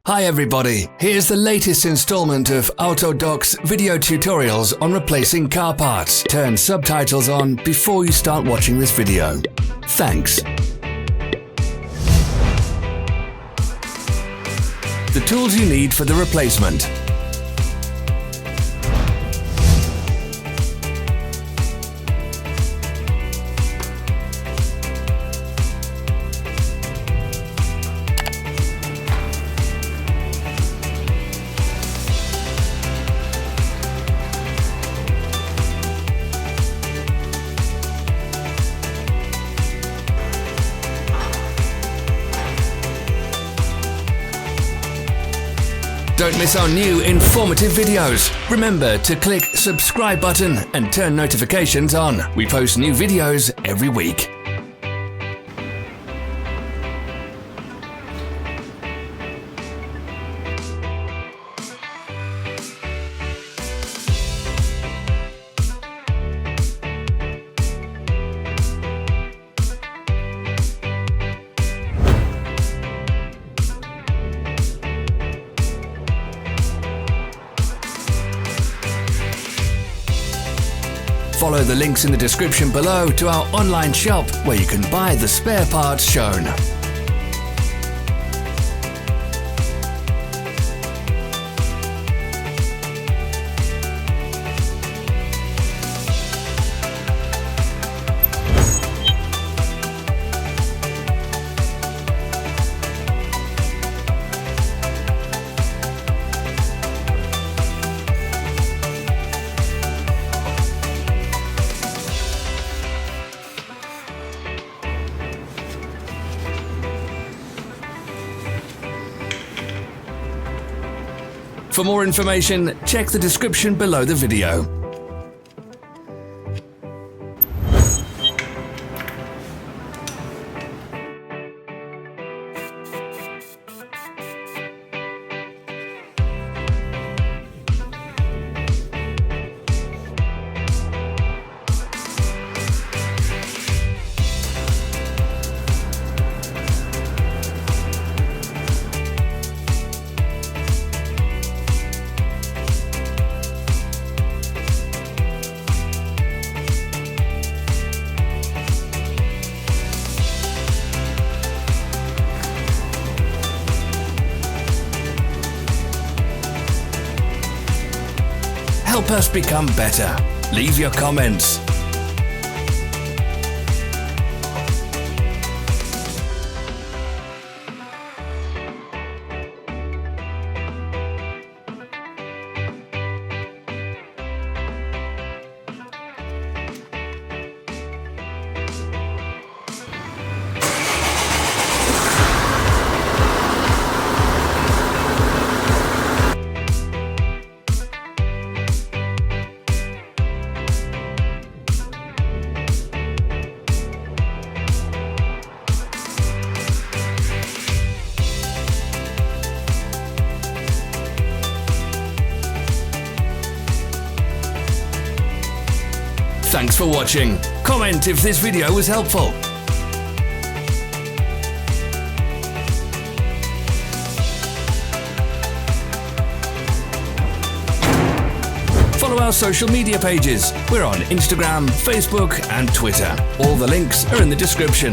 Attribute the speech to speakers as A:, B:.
A: Hi everybody, here's the latest installment of Autodoc's video tutorials on replacing car parts. Turn subtitles on before you start watching this video. Thanks. The tools you need for the replacement. Don't miss our new informative videos. Remember to click subscribe button and turn notifications on. We post new videos every week. Follow the links in the description below to our online shop where you can buy the spare parts shown. For more information, check the description below the video. Help us become better. Leave your comments. Thanks for watching. Comment if this video was helpful. Follow our social media pages. We're on Instagram, Facebook and Twitter. All the links are in the description.